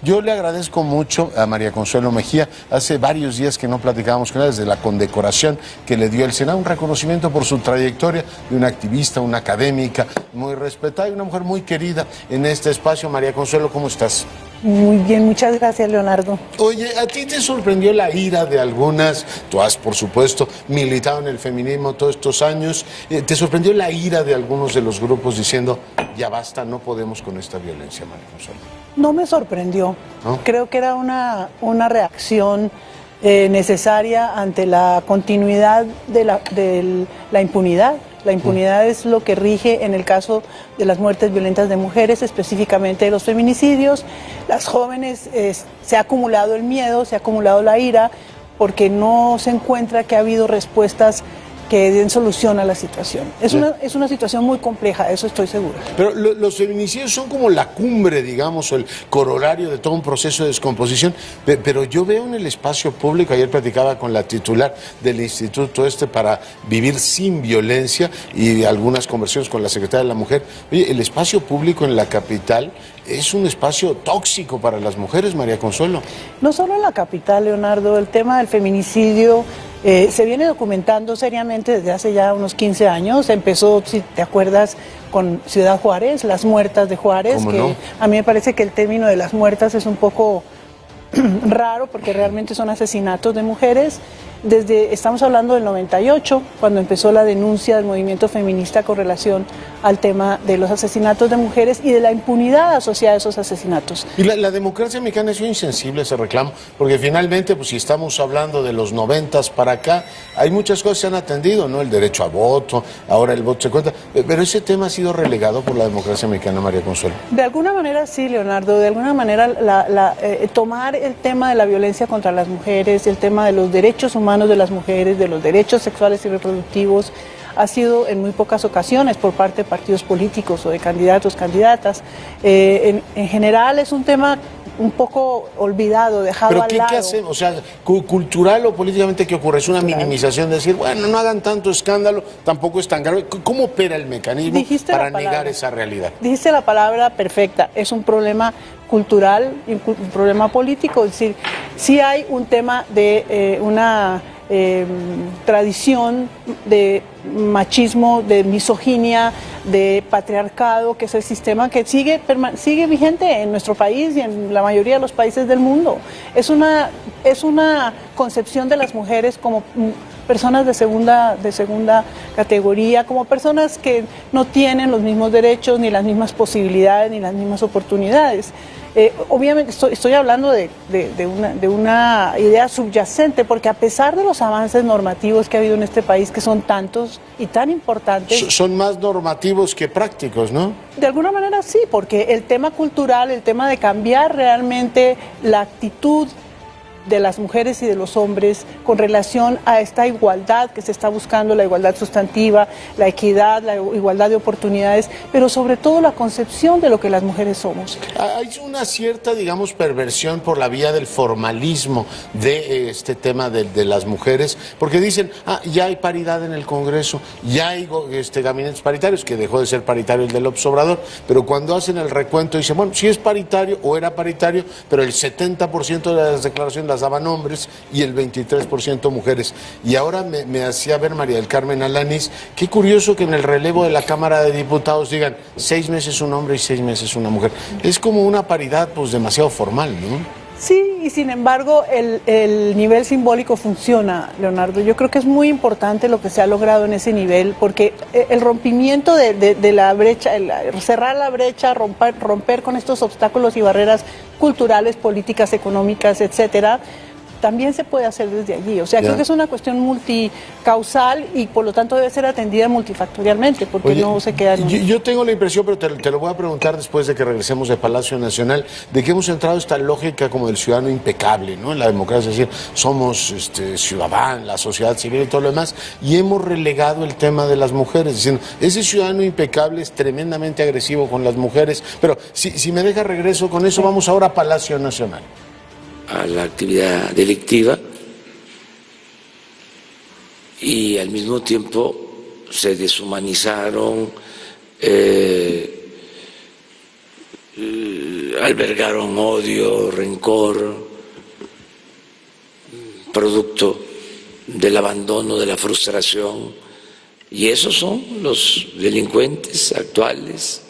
Yo le agradezco mucho a María Consuelo Mejía. Hace varios días que no platicábamos con ella desde la condecoración que le dio el Senado, un reconocimiento por su trayectoria de una activista, una académica muy respetada y una mujer muy querida en este espacio. María Consuelo, ¿cómo estás? Muy bien, muchas gracias, Leonardo. Oye, ¿a ti te sorprendió la ira de algunas? Tú has, por supuesto, militado en el feminismo todos estos años. ¿Te sorprendió la ira de algunos de los grupos diciendo, ya basta, no podemos con esta violencia, María Consuelo? No me sorprendió. ¿No? Creo que era una reacción necesaria ante la continuidad de la impunidad. La impunidad es lo que rige en el caso de las muertes violentas de mujeres, específicamente de los feminicidios. Las jóvenes, se ha acumulado el miedo, se ha acumulado la ira, porque no se encuentra que ha habido respuestas que den solución a la situación. Es una situación muy compleja, eso estoy segura. Pero los feminicidios son como la cumbre, digamos, o el corolario de todo un proceso de descomposición, pero yo veo en el espacio público, ayer platicaba con la titular del Instituto para vivir sin violencia y algunas conversaciones con la secretaria de la Mujer. Oye, el espacio público en la capital es un espacio tóxico para las mujeres, María Consuelo. No solo en la capital, Leonardo, el tema del feminicidio se viene documentando seriamente desde hace ya unos 15 años. Empezó, si te acuerdas, con Ciudad Juárez, las muertas de Juárez, ¿Cómo que no? A mí me parece que el término de las muertas es un poco raro porque realmente son asesinatos de mujeres. Estamos hablando del 98, cuando empezó la denuncia del movimiento feminista con relación al tema de los asesinatos de mujeres y de la impunidad asociada a esos asesinatos. Y la democracia mexicana ha sido insensible a ese reclamo, porque finalmente, pues si estamos hablando de los 90s para acá, hay muchas cosas que se han atendido, ¿no? El derecho a voto, ahora el voto se cuenta, pero ese tema ha sido relegado por la democracia mexicana, María Consuelo. De alguna manera sí, Leonardo, de alguna manera tomar el tema de la violencia contra las mujeres, el tema de los derechos humanos de las mujeres, de los derechos sexuales y reproductivos, ha sido en muy pocas ocasiones por parte de partidos políticos o de candidatos, candidatas. En general es un tema un poco olvidado, dejado al lado. ¿Pero qué hacen? O sea, cultural o políticamente, ¿qué ocurre? Es una minimización de decir, bueno, no hagan tanto escándalo, tampoco es tan grave. ¿Cómo opera el mecanismo para negar esa realidad? Dijiste la palabra perfecta, es un problema cultural, un problema político, es decir, sí hay un tema de una tradición de machismo, de misoginia, de patriarcado, que es el sistema que sigue vigente en nuestro país y en la mayoría de los países del mundo. Es una concepción de las mujeres como personas de segunda categoría, como personas que no tienen los mismos derechos, ni las mismas posibilidades, ni las mismas oportunidades. Obviamente estoy hablando de una idea subyacente, porque a pesar de los avances normativos que ha habido en este país, que son tantos y tan importantes... Son más normativos que prácticos, ¿no? De alguna manera sí, porque el tema cultural, el tema de cambiar realmente la actitud de las mujeres y de los hombres con relación a esta igualdad que se está buscando, la igualdad sustantiva, la equidad, la igualdad de oportunidades, pero sobre todo la concepción de lo que las mujeres somos. Hay una cierta, digamos, perversión por la vía del formalismo de este tema de las mujeres, porque dicen, ya hay paridad en el Congreso, ya hay gabinetes paritarios, que dejó de ser paritario el de López Obrador, pero cuando hacen el recuento dicen, bueno, sí es paritario o era paritario, pero el 70% de las declaraciones las daban hombres y el 23% mujeres. Y ahora me hacía ver María del Carmen Alanis, qué curioso que en el relevo de la Cámara de Diputados digan 6 meses un hombre y 6 meses una mujer. Es como una paridad pues demasiado formal, ¿no? Sí, y sin embargo el nivel simbólico funciona, Leonardo. Yo creo que es muy importante lo que se ha logrado en ese nivel, porque el rompimiento de la brecha, cerrar la brecha, romper con estos obstáculos y barreras culturales, políticas, económicas, etcétera, también se puede hacer desde allí. O sea, creo que es una cuestión multicausal y por lo tanto debe ser atendida multifactorialmente, porque Oye, no se queda en... Yo tengo la impresión, pero te lo voy a preguntar después de que regresemos de Palacio Nacional, de que hemos entrado a esta lógica como del ciudadano impecable, ¿no? En la democracia, es decir, somos ciudadanos, la sociedad civil y todo lo demás, y hemos relegado el tema de las mujeres, diciendo, ese ciudadano impecable es tremendamente agresivo con las mujeres, pero si me deja regreso con eso, vamos ahora a Palacio Nacional. A la actividad delictiva y al mismo tiempo se deshumanizaron albergaron odio, rencor, producto del abandono, de la frustración, y esos son los delincuentes actuales.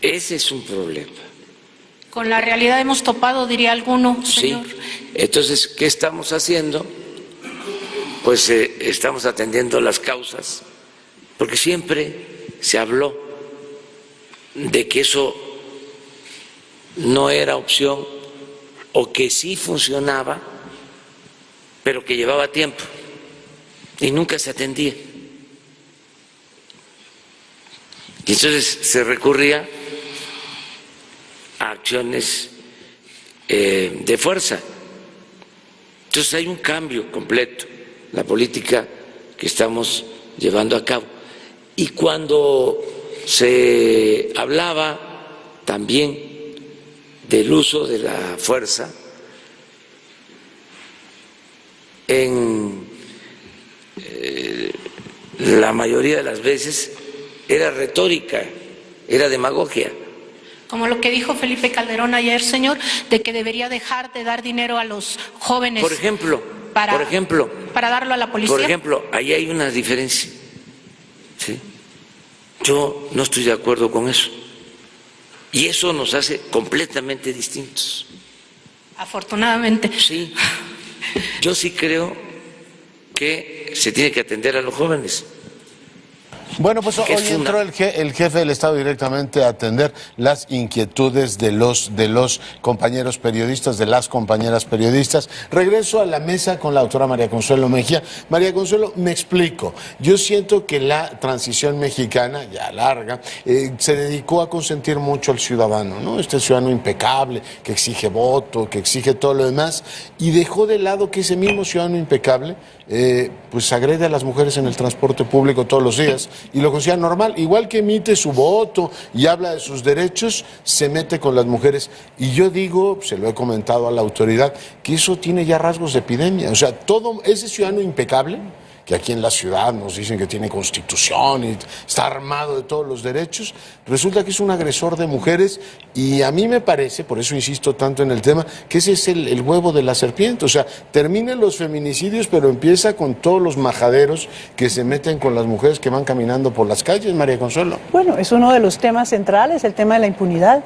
Ese es un problema. Con la realidad hemos topado, diría alguno, señor. Sí. Entonces, ¿qué estamos haciendo? Pues estamos atendiendo las causas, porque siempre se habló de que eso no era opción o que sí funcionaba, pero que llevaba tiempo y nunca se atendía. Y entonces se recurría a acciones de fuerza. Entonces hay un cambio completo en la política que estamos llevando a cabo. Y cuando se hablaba también del uso de la fuerza, en la mayoría de las veces era retórica, era demagogia. Como lo que dijo Felipe Calderón ayer, señor, de que debería dejar de dar dinero a los jóvenes. Por ejemplo, para darlo a la policía. Por ejemplo, ahí hay una diferencia. ¿Sí? Yo no estoy de acuerdo con eso. Y eso nos hace completamente distintos. Afortunadamente. Sí. Yo sí creo que se tiene que atender a los jóvenes. Bueno, pues hoy entró el jefe del Estado directamente a atender las inquietudes de los compañeros periodistas, de las compañeras periodistas. Regreso a la mesa con la doctora María Consuelo Mejía. María Consuelo, me explico. Yo siento que la transición mexicana, ya larga, se dedicó a consentir mucho al ciudadano, ¿no? Este ciudadano impecable, que exige voto, que exige todo lo demás, y dejó de lado que ese mismo ciudadano impecable pues agrede a las mujeres en el transporte público todos los días y lo considera normal, igual que emite su voto y habla de sus derechos, se mete con las mujeres. Y yo digo, se lo he comentado a la autoridad, que eso tiene ya rasgos de epidemia. O sea, todo ese ciudadano impecable, que aquí en la ciudad nos dicen que tiene constitución y está armado de todos los derechos, resulta que es un agresor de mujeres, y a mí me parece, por eso insisto tanto en el tema, que ese es el huevo de la serpiente. O sea, terminan los feminicidios, pero empieza con todos los majaderos que se meten con las mujeres que van caminando por las calles, María Consuelo. Bueno, es uno de los temas centrales, el tema de la impunidad.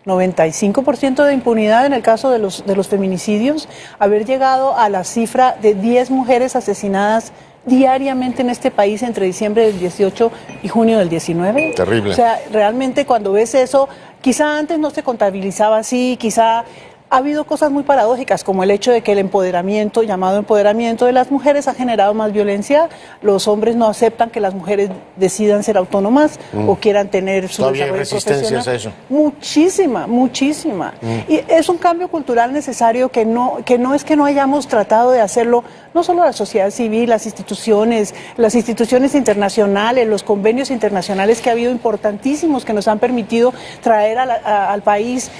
95% de impunidad en el caso de los feminicidios, haber llegado a la cifra de 10 mujeres asesinadas diariamente en este país entre diciembre del 18 y junio del 19. Terrible. O sea, realmente cuando ves eso, quizá antes no se contabilizaba así, quizá ha habido cosas muy paradójicas, como el hecho de que el empoderamiento, llamado empoderamiento de las mujeres, ha generado más violencia. Los hombres no aceptan que las mujeres decidan ser autónomas o quieran tener su ¿Todavía hay desarrollo resistencias profesional. a eso? Muchísima. Y es un cambio cultural necesario que no es que no hayamos tratado de hacerlo, no solo la sociedad civil, las instituciones internacionales, los convenios internacionales que ha habido importantísimos que nos han permitido traer al país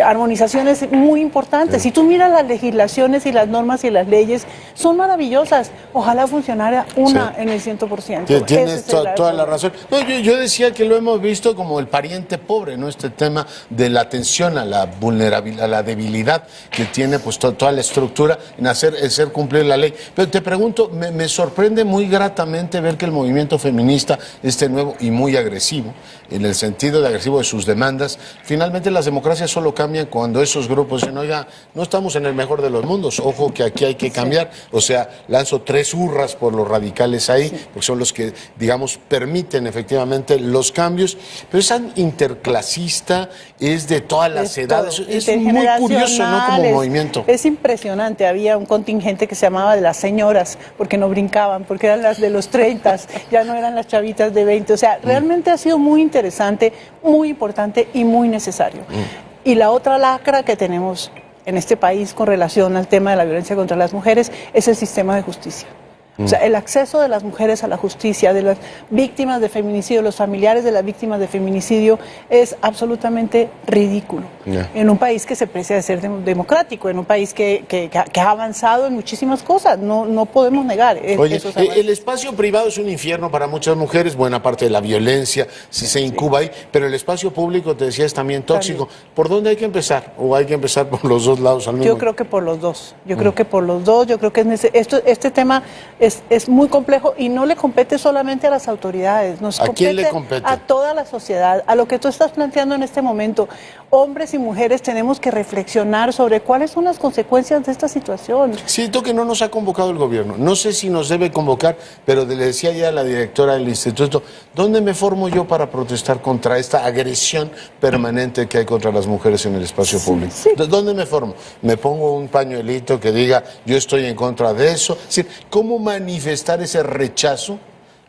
armonizaciones muy importantes. Si tú miras las legislaciones y las normas y las leyes, son maravillosas. Ojalá funcionara una en el 100%. Tienes toda la razón. No, yo decía que lo hemos visto como el pariente pobre, ¿no? Este tema de la atención a la vulnerabilidad, a la debilidad que tiene pues toda la estructura en hacer cumplir la ley. Pero te pregunto, me sorprende muy gratamente ver que el movimiento feminista, nuevo y muy agresivo, en el sentido de agresivo de sus demandas, finalmente las democracias solo cambian cuando esos grupos dicen, oiga, no estamos en el mejor de los mundos, ojo que aquí hay que cambiar. O sea, lanzo 3 hurras por los radicales ahí, porque son los que, digamos, permiten efectivamente los cambios, pero esa interclasista es de todas las edades, es muy curioso, ¿no? Como movimiento. Es impresionante, había un contingente que se llamaba de las señoras, porque no brincaban, porque eran las de los 30, ya no eran las chavitas de 20, o sea, realmente ha sido muy interesante, muy importante y muy necesario. Y la otra lacra que tenemos en este país con relación al tema de la violencia contra las mujeres es el sistema de justicia. O sea, el acceso de las mujeres a la justicia, de las víctimas de feminicidio, los familiares de las víctimas de feminicidio, es absolutamente ridículo. En un país que se precia de ser democrático, en un país que ha avanzado en muchísimas cosas, no podemos negar. Oye, el espacio privado es un infierno para muchas mujeres, buena parte de la violencia si se incuba ahí, pero el espacio público, te decía, es también tóxico. ¿Por dónde hay que empezar? ¿O hay que empezar por los dos lados al mismo tiempo? Yo creo que por los dos. Yo creo que por los dos. Yo creo que este tema es muy complejo y no le compete solamente a las autoridades. ¿A quién le compete? A toda la sociedad, a lo que tú estás planteando en este momento. Hombres y mujeres tenemos que reflexionar sobre cuáles son las consecuencias de esta situación. Siento que no nos ha convocado el gobierno. No sé si nos debe convocar, pero le decía ya a la directora del instituto, ¿dónde me formo yo para protestar contra esta agresión permanente que hay contra las mujeres en el espacio público? Sí. ¿Dónde me formo? Me pongo un pañuelito que diga yo estoy en contra de eso. Es decir, ¿cómo manifestar ese rechazo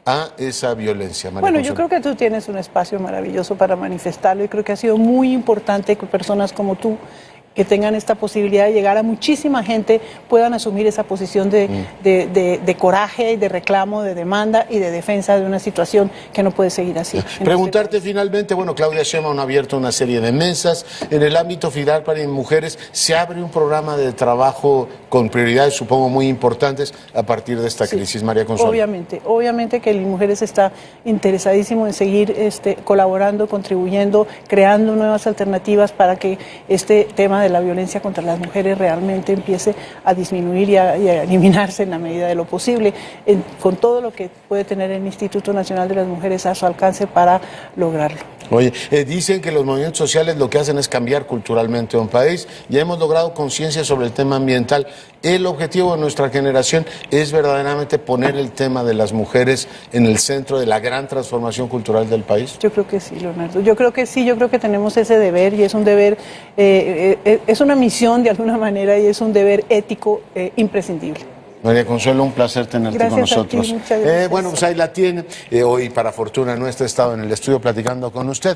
a esa violencia, María Bueno, Consuelo? yo creo que tú tienes un espacio maravilloso para manifestarlo y creo que ha sido muy importante que personas como tú que tengan esta posibilidad de llegar a muchísima gente, puedan asumir esa posición de coraje y de reclamo, de demanda y de defensa de una situación que no puede seguir así. Preguntarte finalmente, bueno, Claudia Sheinbaum ha abierto una serie de mesas. En el ámbito FIDAL para mujeres se abre un programa de trabajo con prioridades, supongo, muy importantes a partir de esta crisis, María Consuelo. Obviamente que Mujeres está interesadísimo en seguir colaborando, contribuyendo, creando nuevas alternativas para que este tema de la violencia contra las mujeres realmente empiece a disminuir y a eliminarse en la medida de lo posible, con todo lo que puede tener el Instituto Nacional de las Mujeres a su alcance para lograrlo. Oye, dicen que los movimientos sociales lo que hacen es cambiar culturalmente a un país. Ya hemos logrado conciencia sobre el tema ambiental. El objetivo de nuestra generación es verdaderamente poner el tema de las mujeres en el centro de la gran transformación cultural del país. Yo creo que sí, Leonardo. Yo creo que sí, yo creo que tenemos ese deber y es un deber, es una misión de alguna manera y es un deber ético imprescindible. María Consuelo, un placer tenerte con nosotros. A ti, muchas gracias. Bueno, pues ahí la tiene. Hoy, para fortuna nuestra, he estado en el estudio platicando con usted.